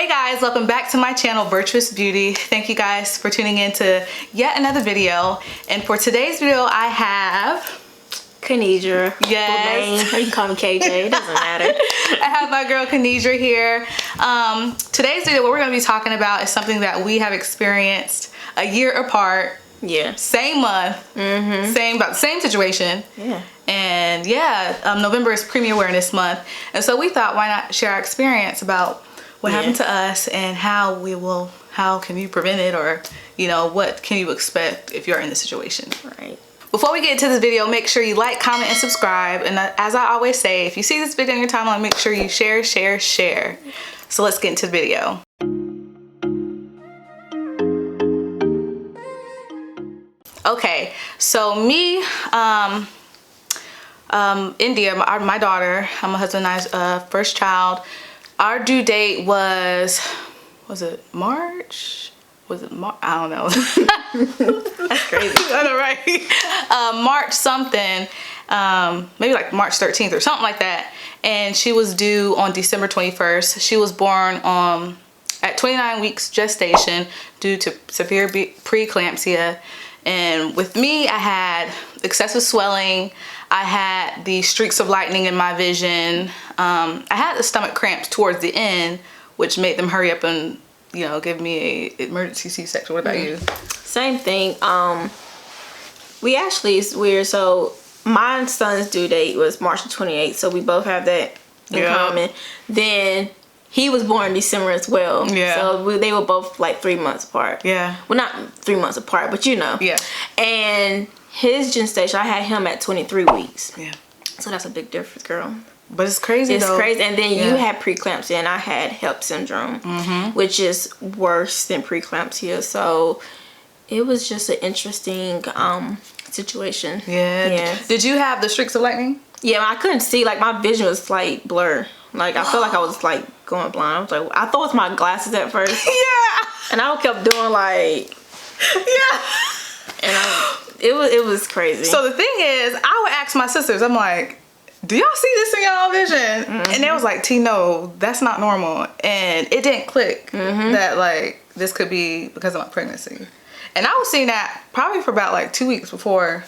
Hey guys, welcome back to my channel, Virtuous Beauty. Thank you guys for tuning in to yet another video. And for today's video, I have Kanidra. Yes. Or you can call me KJ, it doesn't matter. I have my girl Kanidra here. Today's video, what we're going to be talking about is something that we have experienced a year apart. Yeah. Same month. About the same situation. Yeah. And yeah, November is Preemie Awareness Month. And so we thought, why not share our experience about what happened to us and how can you prevent it, or what can you expect if you're in this situation. Right. Before we get into this video, make sure you like, comment, and subscribe. And as I always say, if you see this video on your timeline, make sure you share. So let's get into the video. Okay, so me, India, my daughter, my husband and I's first child, our due date was it March? Was it March? I don't know. That's crazy. I know, right? March something, maybe like March 13th or something like that. And she was due on December 21st. She was born at 29 weeks gestation due to severe preeclampsia. And with me, I had excessive swelling. I had the streaks of lightning in my vision. I had the stomach cramps towards the end, which made them hurry up and, give me a emergency C-section. What about you? Same thing. We actually, it's weird. So my son's due date was March 28th. So we both have that in common. Then he was born in December as well. Yeah. So they were both like 3 months apart. Yeah. Well, not 3 months apart, but Yeah. And his gestation, I had him at 23 weeks. Yeah. So that's a big difference, girl. But it's crazy, though. It's crazy. And then you had preeclampsia and I had HELLP Syndrome, which is worse than preeclampsia. So it was just an interesting situation. Yeah. Did you have the streaks of lightning? Yeah, I couldn't see. Like, my vision was like blur. Like, I felt like I was like going blind. I was like, I thought it was my glasses at first. Yeah. And I kept doing like, and it was crazy. So the thing is, I would ask my sisters, I'm like, do y'all see this in y'all vision? And they was like, T, no, that's not normal. And it didn't click that like this could be because of my pregnancy. And I was seeing that probably for about like 2 weeks before.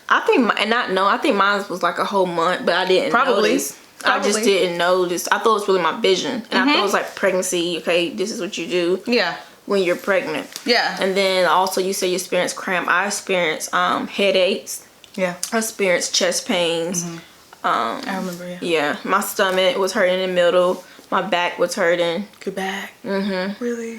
I think mine was like a whole month, but I didn't notice. I just didn't notice. I thought it was really my vision. And I thought it was like pregnancy. Okay, this is what you do. Yeah. When you're pregnant. Yeah. And then also you say you experience cramp. I experienced headaches. Yeah. I experienced chest pains. I remember, yeah. My stomach was hurting in the middle. My back was hurting. Your back? Really?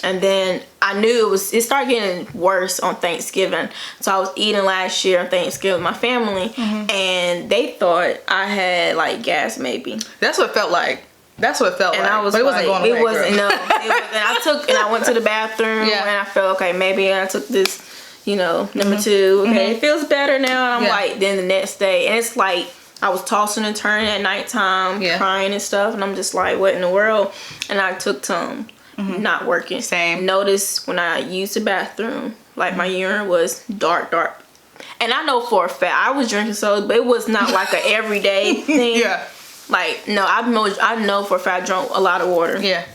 And then I knew it started getting worse on Thanksgiving. So I was eating last year on Thanksgiving with my family, and they thought I had like gas maybe. That's what it felt like. That's what it felt like. I was but it wasn't going away. It wasn't, no. I went to the bathroom and I felt, okay, maybe I took this, number 2. Okay, it feels better now. And I'm like, then the next day, and it's like I was tossing and turning at nighttime, crying and stuff, and I'm just like, what in the world? And I took some. Not working. Same. Notice when I used the bathroom, like my urine was dark. And I know for a fact I was drinking soda, but it was not like an everyday thing. Yeah. Like, no, I know for a fact I drank a lot of water. Yeah.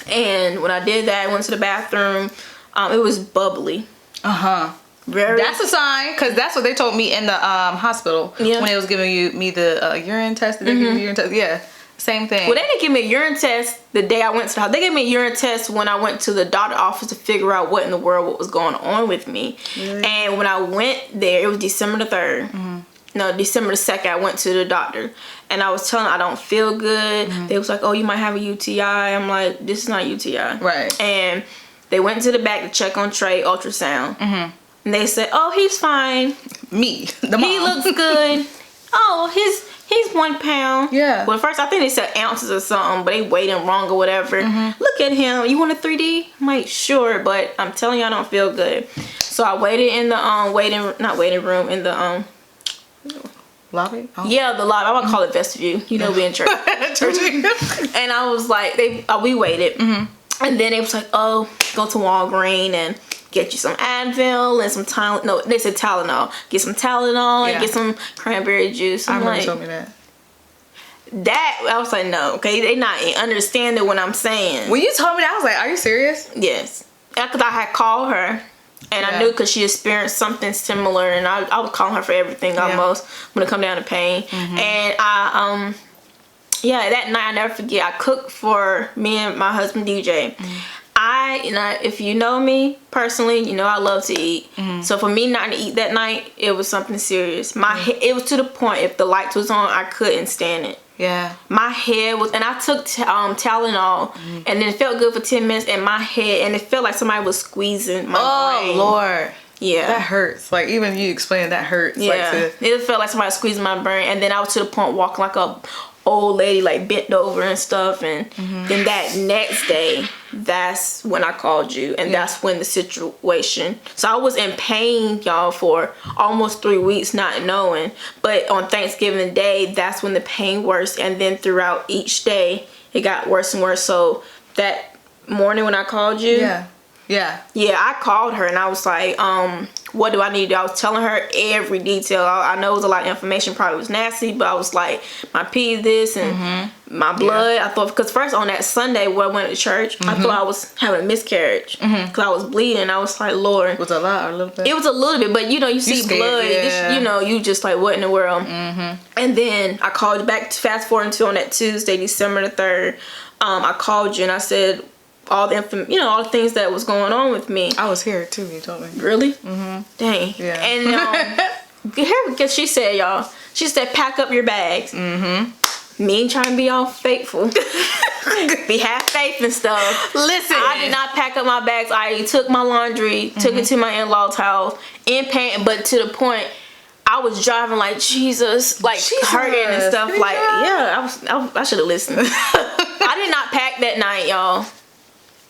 And when I did that, I went to the bathroom. It was bubbly. That's a sign, because that's what they told me in the hospital when they was giving me the urine test. Did they give you urine test? Yeah. Same thing. Well, they didn't give me a urine test the day I went to the hospital. They gave me a urine test when I went to the doctor's office to figure out what in the world what was going on with me. Really? And when I went there, it was December the 3rd. No, December the 2nd, I went to the doctor. And I was telling them I don't feel good. They was like, oh, you might have a UTI. I'm like, this is not a UTI. Right. And they went to the back to check on Trey, ultrasound. And they said, oh, he's fine. Me, the mom. He looks good. Oh, he's 1 pound. Yeah. Well, at first I think they said ounces or something, but they weighed him wrong or whatever. Look at him. You want a 3D? I'm like, sure, but I'm telling you I don't feel good. So I waited in the in the lobby? Oh. Yeah, the lobby. I want to call it vestibule. We in church. And I was like, we waited. And then they was like, oh, go to Walgreens and get you some Advil and some Tylenol. No, they said Tylenol. Get some Tylenol and get some cranberry juice. I remember you told me that. that, I was like, no, okay, they not understanding what I'm saying. When you told me that, I was like, are you serious? Yes. Because I had called her, and I knew because she experienced something similar, and I was calling her for everything almost when it come down to pain. And I, that night I never forget, I cooked for me and my husband DJ. If you know me personally, you know I love to eat. So for me not to eat that night, it was something serious. It was to the point, if the lights was on, I couldn't stand it. Yeah. My head was, and I took Tylenol, and then it felt good for 10 minutes, and my head, and it felt like somebody was squeezing my brain. Oh, Lord. Yeah. That hurts. Like, even you explaining that hurts. Yeah. Like, it felt like somebody was squeezing my brain, and then I was to the point walking like a old lady, like bent over and stuff, and then that next day, that's when I called you, and that's when the situation, so I was in pain, y'all, for almost 3 weeks not knowing, but on Thanksgiving Day, that's when the pain worsened, and then throughout each day it got worse and worse. So that morning when I called you, I called her and I was like, what do I need to do? I was telling her every detail. I know it was a lot of information, probably was nasty, but I was like, my pee this and my blood. I thought, because first on that Sunday when I went to church, I thought I was having a miscarriage because I was bleeding. I was like, Lord. Was it a lot or a little bit? It was a little bit, but you see scared, blood, you just like, what in the world? And then I called you back, fast forward until on that Tuesday, December the 3rd, I called you and I said, all the all the things that was going on with me. I was here too, you told me. Really? Dang. Yeah. And because she said, y'all, she said, pack up your bags. Me ain't trying to be all faithful. Be half faith and stuff. Listen, I did not pack up my bags. I took my laundry, took it to my in-law's house in pain, but to the point I was driving like Jesus, like hurting and stuff. Like, I should have listened. I did not pack that night, y'all.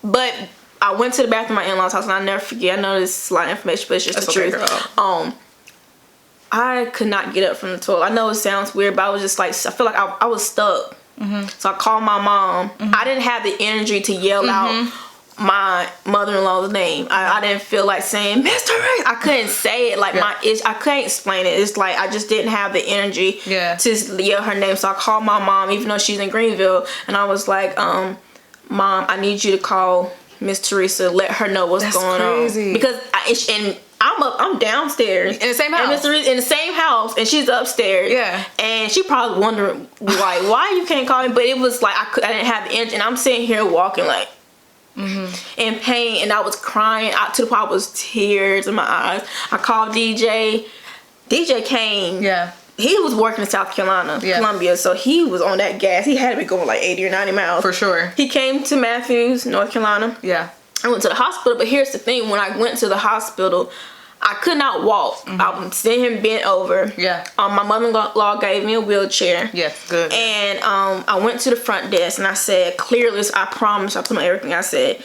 But I went to the bathroom at my in-laws' house, and I'll never forget. I know this is a lot of information, but it's just the truth. Girl. I could not get up from the toilet. I know it sounds weird, but I was just like, I feel like I was stuck. So I called my mom. I didn't have the energy to yell out my mother-in-law's name. I didn't feel like saying, Mr. Ray. I couldn't say it. Like I couldn't explain it. It's like I just didn't have the energy to yell her name. So I called my mom, even though she's in Greenville, and I was like, Mom, I need you to call Miss Teresa, let her know what's going on. Because I'm downstairs in the same house, in the same house, and she's upstairs. Yeah, and she probably wondering why you can't call me. But it was like I didn't have the energy, and I'm sitting here walking like in pain, and I was crying out to the point I was tears in my eyes. I called DJ. DJ came. Yeah. He was working in South Carolina, Columbia, so he was on that gas. He had to be going like 80 or 90 miles. For sure. He came to Matthews, North Carolina. Yeah. I went to the hospital, but here's the thing. When I went to the hospital, I could not walk. I was sitting here bent over. Yeah. My mother-in-law gave me a wheelchair. Yes, good. And I went to the front desk, and I said, clearly, I promise, I put on everything I said.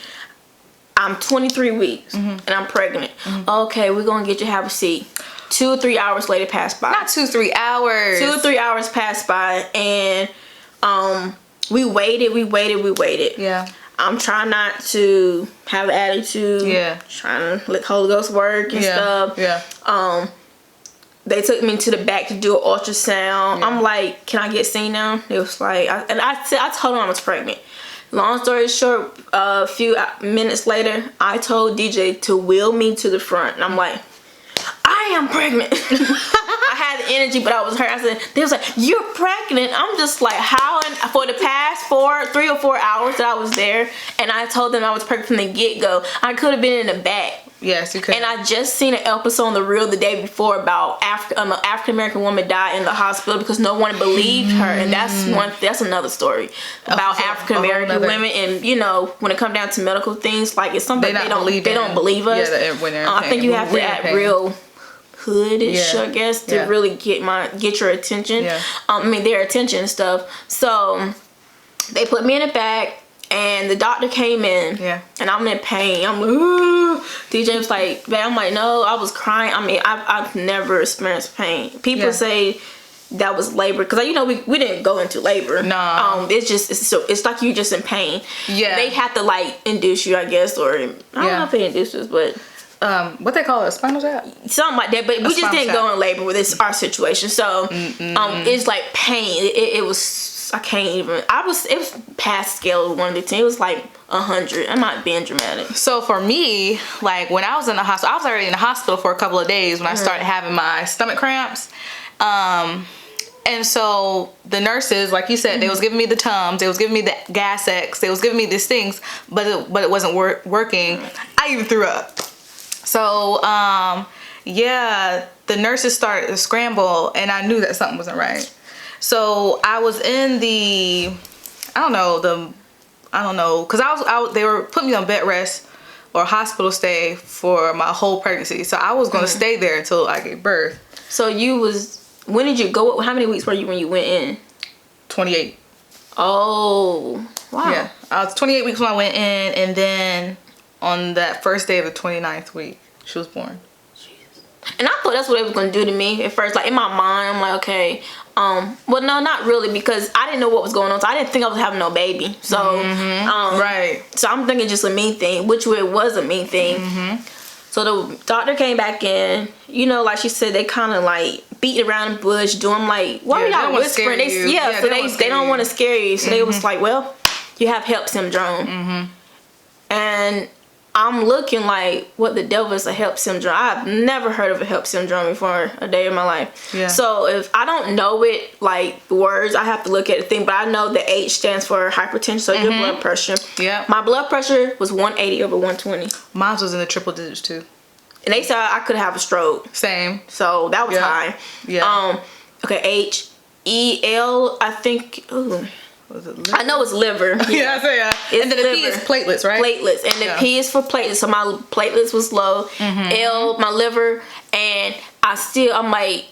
I'm 23 weeks, and I'm pregnant. Okay, we're going to get you to have a seat. 2 or 3 hours later passed by. Not 2 or 3 hours. 2 or 3 hours passed by, and we waited. Yeah. I'm trying not to have an attitude. Yeah. Trying to let Holy Ghost work and stuff. Yeah. They took me to the back to do an ultrasound. Yeah. I'm like, can I get seen now? It was like, I told them I was pregnant. Long story short, a few minutes later, I told DJ to wheel me to the front, and I'm like, I am pregnant. I had the energy, but I was hurt. I said, they was like, you're pregnant. I'm just like, how? And for the past 3 or 4 hours that I was there, and I told them I was pregnant from the get-go. I could have been in the back. Yes, you could. And I just seen an episode on The Real the day before about an African-American woman died in the hospital because no one believed her. And that's another story about African-American women. And, when it comes down to medical things, like it's something they don't believe us. Yeah, I think you have to act real hoodish, I guess, to really get your attention. Yeah. Their attention and stuff. So they put me in the back, and the doctor came in. Yeah. And I'm in pain. I'm like, ooh. DJ was like, babe, I'm like, no, I was crying. I've never experienced pain. People say that was labor, because we didn't go into labor. No. It's like you're just in pain. Yeah. They have to induce you, I guess, or I don't know if they induce us, but what they call it, a spinal tap? Something like that, but we just didn't go in labor with our situation. So it's like pain. It was I can't even. It was past scale of 1 to 10. It was like 100. I'm not being dramatic. So for me, like when I was in the hospital, I was already in the hospital for a couple of days when I started having my stomach cramps. And so the nurses, like you said, they was giving me the Tums, they was giving me the Gas X, they was giving me these things, but it wasn't working. I even threw up. So yeah, the nurses started to scramble, and I knew that something wasn't right. So I was in the, I don't know, because they were putting me on bed rest or hospital stay for my whole pregnancy. So I was going to stay there until I gave birth. So when did you go? How many weeks were you when you went in? 28. Oh, wow. Yeah, I was 28 weeks when I went in, and then on that first day of the 29th week, she was born. And I thought that's what it was going to do to me at first. Like, in my mind, I'm like, okay. Well, no, not really, because I didn't know what was going on. So I didn't think I was having no baby. So, right. So I'm thinking just a mean thing, which it was a mean thing. So the doctor came back in. You know, like she said, they kind of like beat around the bush, doing like, why are y'all whispering? They don't want to scare you. So they was like, well, you have HELLP syndrome. And I'm looking like, what the devil is a HELLP syndrome? I've never heard of a HELLP syndrome before a day in my life. Yeah. So if I don't know it, like the words, I have to look at the thing. But I know the H stands for hypertension, so your blood pressure. Yeah. My blood pressure was 180 over 120. Mine was in the triple digits too. And they said I could have a stroke. Same. So that was high. Yeah. Okay, HEL, I think. Ooh. Was it liver? I know it's liver. Yeah, I say yeah. And then the P is platelets, right? Platelets. And the P is for platelets. So my platelets was low. L, my liver. And I'm like,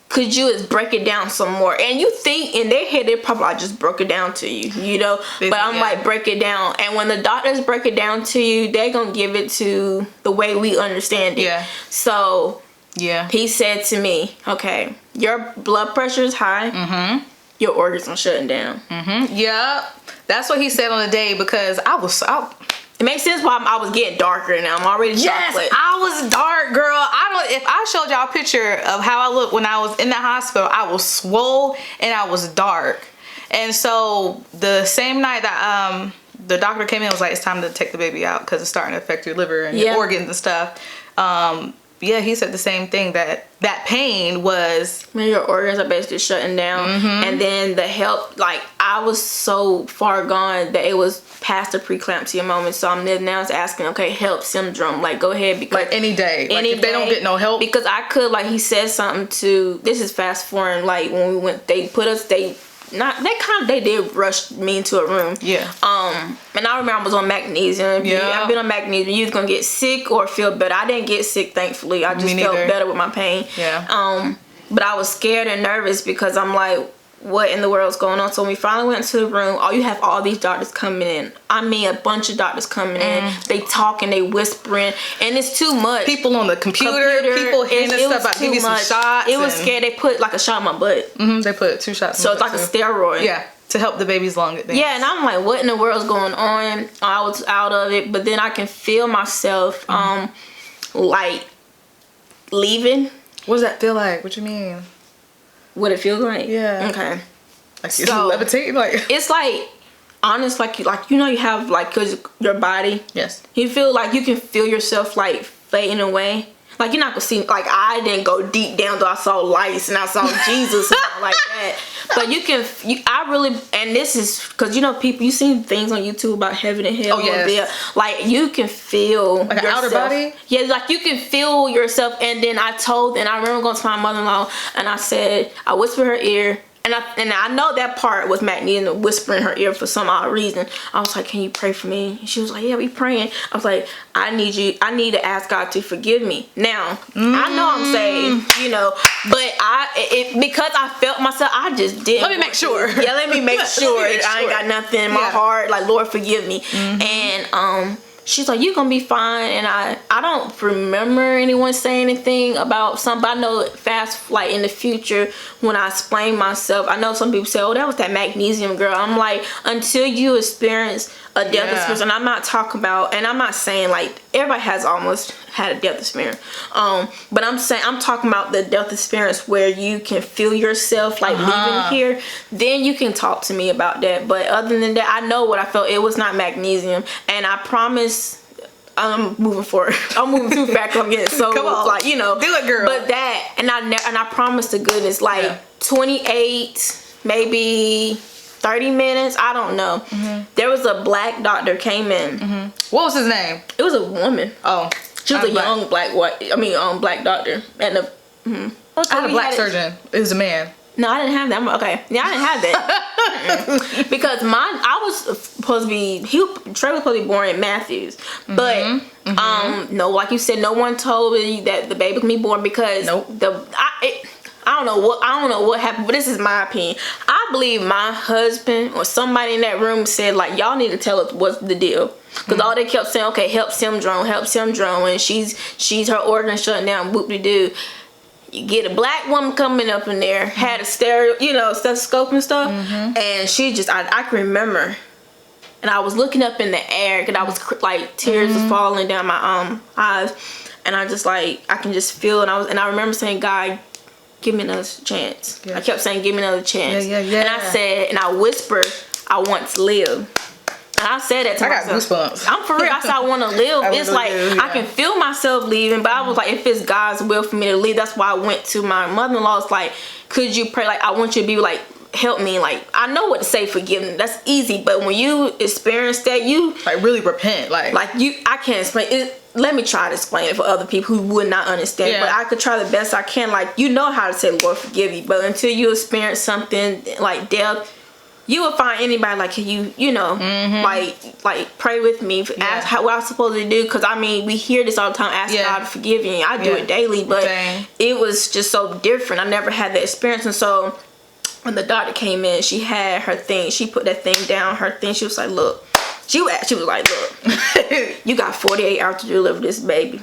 could you just break it down some more? And you think in their head, they probably just broke it down to you, you know? But I'm like, break it down. And when the doctors break it down to you, they're going to give it to the way we understand it. Yeah. So he said to me, okay, your blood pressure is high. Your organs are shutting down. Yeah, that's what he said on the day, because it makes sense why I was getting darker now. I'm already chocolate. I was dark, girl. If I showed y'all a picture of how I looked when I was in the hospital, I was swole and I was dark. And so the same night that the doctor came in and was like, it's time to take the baby out because it's starting to affect your liver and your organs and stuff. Yeah, he said the same thing, that pain was... Man, your organs are basically shutting down. And then the HELLP, like, I was so far gone that it was past the preeclampsia moment. So I'm now asking, okay, HELLP syndrome. Like, go ahead. Because like, any day. Like, if they don't get no help. Because I could, like, he said something to... This is fast forward. Like, when we went, they did rush me into a room. Yeah. And I remember I was on magnesium. Yeah. I've been on magnesium. You was gonna get sick or feel better. I didn't get sick, thankfully. I just felt better with my pain. Yeah. But I was scared and nervous because I'm like, what in the world's going on? So when we finally went into the room, you have all these doctors coming in. I mean, a bunch of doctors coming in. They talking, they whispering, and it's too much. People on the computer people handing stuff out, give me some shots. It was scared. They put like a shot in my butt. They put 2 shots. So it's like a steroid. Yeah, to help the baby's lung advance. Yeah, and I'm like, what in the world's going on? I was out of it, but then I can feel myself, like leaving. What does that feel like? What you mean? What it feels like? Yeah. Okay. Like you're levitating, like it's like honest, like you know, you have like, cause your body. Yes. You feel like you can feel yourself like fading away. Like you're not gonna see. Like I didn't go deep down though. I saw lights and I saw Jesus and all like that. But I really, and this is because you know people. You seen things on YouTube about heaven and hell. Oh yes. Like you can feel like yourself. An outer body. Yeah, like you can feel yourself. And then I remember going to my mother-in-law and I said, I whispered her ear. And I know that part was magnesium whispering in her ear for some odd reason. I was like, can you pray for me? And she was like, yeah, we praying. I was like, I need to ask God to forgive me. Now, I know I'm saved, you know, but because I felt myself, I just didn't. Let me make sure. Yeah, let me make sure. I ain't got nothing in my heart. Like, Lord, forgive me. And she's like, you're gonna be fine. And I don't remember anyone saying anything about something. I know like in the future when I explain myself, I know some people say, oh, that was that magnesium girl. I'm like, until you experience a death experience, and I'm not talking about, and I'm not saying like everybody has almost had a death experience, but I'm saying I'm talking about the death experience where you can feel yourself like leaving here. Then you can talk to me about that. But other than that, I know what I felt. It was not magnesium, and I promise. I'm moving forward. I'm moving too fast. I'm getting so like, you know. Do it, girl. But that, and I promise to goodness, like 28, maybe 30 minutes. I don't know. There was a black doctor came in. What was his name? It was a woman. Oh, she was a young black doctor. And I had a black surgeon. It was a man. No, I didn't have that. Okay. Yeah, I didn't have that. Because I was supposed to be, Trey was supposed to be born in Matthews. But, no, like you said, no one told me that the baby can be born because I don't know what happened, but this is my opinion. I believe my husband or somebody in that room said, like, y'all need to tell us what's the deal. Because all they kept saying, okay, HELLP Syndrome, and she's her organ shutting down, whoop-de-doo. You get a black woman coming up in there, had a stethoscope and stuff, and she just, I can remember, and I was looking up in the air, because I was like, tears was falling down my eyes, and I just like, I can just feel, and I remember saying, God, give me another chance. I kept saying, give me another chance. And I said, and I whispered, I want to live. And I said that to myself. I got goosebumps. I'm for real. I said I want to live. It's like I can feel myself leaving, but I was like, if it's God's will for me to leave, that's why I went to my mother-in-law. It's like, could you pray? Like, I want you to be like, help me. Like, I know what to say, forgiveness. That's easy, but when you experience that, you like really repent. Like I can't explain it. Let me try to explain it for other people who would not understand. But I could try the best I can. Like, you know how to say, Lord, forgive you. But until you experience something like death, you will find anybody like you know, like pray with me, ask what I'm supposed to do, because I mean we hear this all the time, ask God to forgive you. I do it daily, but it was just so different. I never had that experience, and so when the doctor came in, she had her thing. She put that thing down, her thing. She was like, look, she was like, look, you got 48 hours to deliver this baby.